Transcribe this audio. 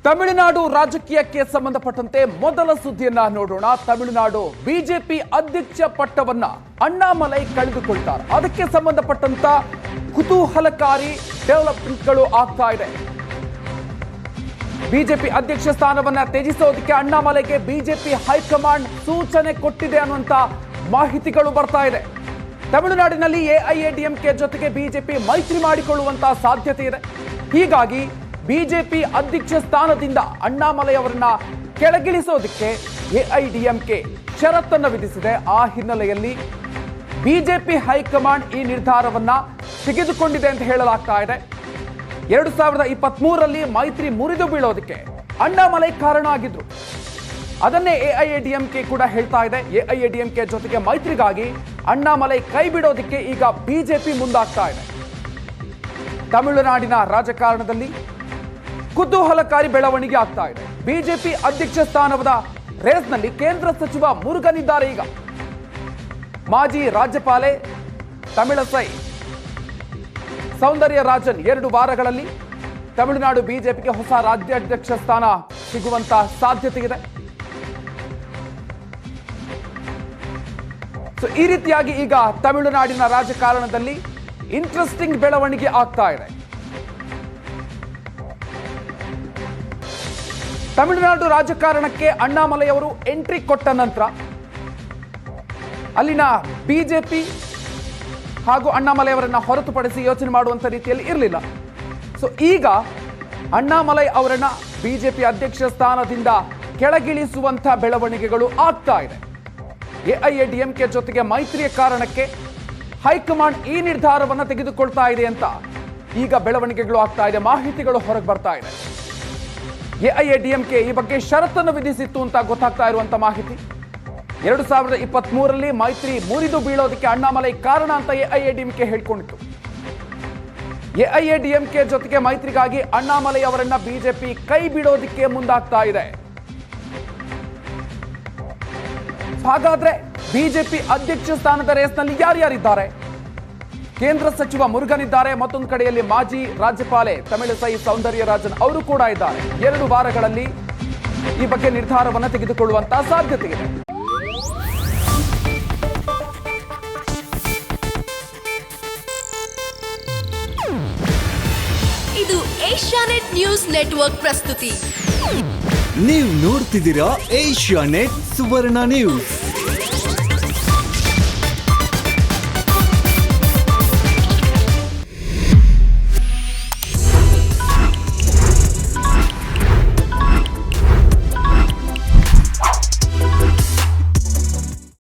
ತಮಿಳುನಾಡು ರಾಜಕೀಯಕ್ಕೆ ಸಂಬಂಧಪಟ್ಟಂತೆ ಮೊದಲ ಸುದ್ದಿಯನ್ನ ನೋಡೋಣ. ತಮಿಳುನಾಡು ಬಿಜೆಪಿ ಅಧ್ಯಕ್ಷ ಪಟ್ಟವನ್ನ ಅಣ್ಣಾಮಲೈ ಕಳೆದುಕೊಳ್ತಾರೆ. ಅದಕ್ಕೆ ಸಂಬಂಧಪಟ್ಟಂತ ಕುತೂಹಲಕಾರಿ ಡೆವಲಪ್ಮೆಂಟ್ಗಳು ಆಗ್ತಾ ಇದೆ. ಬಿಜೆಪಿ ಅಧ್ಯಕ್ಷ ಸ್ಥಾನವನ್ನ ತ್ಯಜಿಸೋದಕ್ಕೆ ಅಣ್ಣಾಮಲೈಗೆ ಬಿಜೆಪಿ ಹೈಕಮಾಂಡ್ ಸೂಚನೆ ಕೊಟ್ಟಿದೆ ಅನ್ನುವಂತ ಮಾಹಿತಿಗಳು ಬರ್ತಾ ಇದೆ. ತಮಿಳುನಾಡಿನಲ್ಲಿ ಎಐಎಡಿಎಂಕೆ ಜೊತೆಗೆ ಬಿಜೆಪಿ ಮೈತ್ರಿ ಮಾಡಿಕೊಳ್ಳುವಂತಹ ಸಾಧ್ಯತೆ ಇದೆ. ಹೀಗಾಗಿ ಬಿಜೆಪಿ ಅಧ್ಯಕ್ಷ ಸ್ಥಾನದಿಂದ ಅಣ್ಣಾಮಲೈ ಅವರನ್ನ ಕೆಳಗಿಳಿಸೋದಕ್ಕೆ ಎಐಡಿಎಂಕೆ ಷರತ್ತನ್ನು ವಿಧಿಸಿದೆ. ಆ ಹಿನ್ನೆಲೆಯಲ್ಲಿ ಬಿಜೆಪಿ ಹೈಕಮಾಂಡ್ ಈ ನಿರ್ಧಾರವನ್ನ ತೆಗೆದುಕೊಂಡಿದೆ ಅಂತ ಹೇಳಲಾಗ್ತಾ ಇದೆ. 2023ರಲ್ಲಿ ಮೈತ್ರಿ ಮುರಿದು ಬೀಳೋದಕ್ಕೆ ಅಣ್ಣಾಮಲೈ ಕಾರಣ ಆಗಿದ್ರು. ಅದನ್ನೇ ಎಐಎಡಿಎಂಕೆ ಕೂಡ ಹೇಳ್ತಾ ಇದೆ. ಎಐಎಡಿಎಂಕೆ ಜೊತೆಗೆ ಮೈತ್ರಿಗಾಗಿ ಅಣ್ಣಾಮಲೈ ಕೈ ಬಿಡೋದಕ್ಕೆ ಈಗ ಬಿಜೆಪಿ ಮುಂದಾಗ್ತಾ ಇದೆ. ತಮಿಳುನಾಡಿನ ರಾಜಕಾರಣದಲ್ಲಿ ಕುತೂಹಲಕಾರಿ ಬೆಳವಣಿಗೆ ಆಗ್ತಾ ಇದೆ. ಬಿಜೆಪಿ ಅಧ್ಯಕ್ಷ ಸ್ಥಾನದ ರೇಸ್ನಲ್ಲಿ ಕೇಂದ್ರ ಸಚಿವ ಮುರುಗನ್ ಇದ್ದಾರೆ. ಈಗ ಮಾಜಿ ರಾಜ್ಯಪಾಲೆ ತಮಿಳಸೈ ಸೌಂದರ್ಯರಾಜನ್ 2 ವಾರಗಳಲ್ಲಿ ತಮಿಳುನಾಡು ಬಿಜೆಪಿಗೆ ಹೊಸ ರಾಜ್ಯಾಧ್ಯಕ್ಷ ಸ್ಥಾನ ಸಿಗುವಂತ ಸಾಧ್ಯತೆ ಇದೆ. ಈ ರೀತಿಯಾಗಿ ಈಗ ತಮಿಳುನಾಡಿನ ರಾಜಕಾರಣದಲ್ಲಿ ಇಂಟ್ರೆಸ್ಟಿಂಗ್ ಬೆಳವಣಿಗೆ ಆಗ್ತಾ ಇದೆ. ತಮಿಳುನಾಡು ರಾಜಕಾರಣಕ್ಕೆ ಅಣ್ಣಾಮಲೈ ಅವರು ಎಂಟ್ರಿ ಕೊಟ್ಟ ನಂತರ ಅಲ್ಲಿನ ಬಿಜೆಪಿ ಹಾಗೂ ಅಣ್ಣಾಮಲೈ ಅವರನ್ನ ಹೊರತುಪಡಿಸಿ ಯೋಚನೆ ಮಾಡುವಂತ ರೀತಿಯಲ್ಲಿ ಇರಲಿಲ್ಲ. ಈಗ ಅಣ್ಣಾಮಲೈ ಅವರನ್ನ ಬಿಜೆಪಿ ಅಧ್ಯಕ್ಷ ಸ್ಥಾನದಿಂದ ಕೆಳಗಿಳಿಸುವಂತ ಬೆಳವಣಿಗೆಗಳು ಆಗ್ತಾ ಇದೆ. ಎಐಎಡಿಎಂಕೆ ಜೊತೆಗೆ ಮೈತ್ರಿಯ ಕಾರಣಕ್ಕೆ ಹೈಕಮಾಂಡ್ ಈ ನಿರ್ಧಾರವನ್ನು ತೆಗೆದುಕೊಳ್ತಾ ಇದೆ ಅಂತ ಈಗ ಬೆಳವಣಿಗೆಗಳು ಆಗ್ತಾ ಇದೆ. ಮಾಹಿತಿಗಳು ಹೊರಗೆ ಬರ್ತಾ ಇದೆ. ಎಐಎಡಿಎಂಕೆ ಈ ಬಗ್ಗೆ ಷರತ್ತನ್ನು ವಿಧಿಸಿತ್ತು ಅಂತ ಗೊತ್ತಾಗ್ತಾ ಇರುವಂತ ಮಾಹಿತಿ. 2023ರಲ್ಲಿ ಮೈತ್ರಿ ಮುರಿದು ಬೀಳೋದಕ್ಕೆ ಅಣ್ಣಾಮಲೈ ಕಾರಣ ಅಂತ ಎಐಎಡಿಎಂಕೆ ಹೇಳ್ಕೊಂಡಿತ್ತು. ಎಐಎಡಿಎಂಕೆ ಜೊತೆಗೆ ಮೈತ್ರಿಗಾಗಿ ಅಣ್ಣಾಮಲೈ ಅವರನ್ನ ಬಿಜೆಪಿ ಕೈ ಬಿಡೋದಕ್ಕೆ ಮುಂದಾಗ್ತಾ ಇದೆ. ಹಾಗಾದ್ರೆ ಬಿಜೆಪಿ ಅಧ್ಯಕ್ಷ ಸ್ಥಾನದ ರೇಸ್ನಲ್ಲಿ ಯಾರ್ಯಾರಿದ್ದಾರೆ? ಕೇಂದ್ರ ಸಚಿವ ಮುರುಗನ್ ಇದ್ದಾರೆ. ಮತ್ತೊಂದು ಕಡೆಯಲ್ಲಿ ಮಾಜಿ ರಾಜ್ಯಪಾಲೆ ತಮಿಳಸೈ ಸೌಂದರ್ಯರಾಜನ್ ಅವರು ಕೂಡ ಇದ್ದಾರೆ. 2 ವಾರಗಳಲ್ಲಿ ಈ ಬಗ್ಗೆ ನಿರ್ಧಾರವನ್ನು ತೆಗೆದುಕೊಳ್ಳುವಂತಹ ಸಾಧ್ಯತೆ ಇದೆ. ಇದು ಏಷ್ಯಾನೆಟ್ ನ್ಯೂಸ್ ನೆಟ್ವರ್ಕ್ ಪ್ರಸ್ತುತಿ. ನೀವು ನೋಡ್ತಿದ್ದೀರಾ ಏಷ್ಯಾನೆಟ್ ಸುವರ್ಣ ನ್ಯೂಸ್.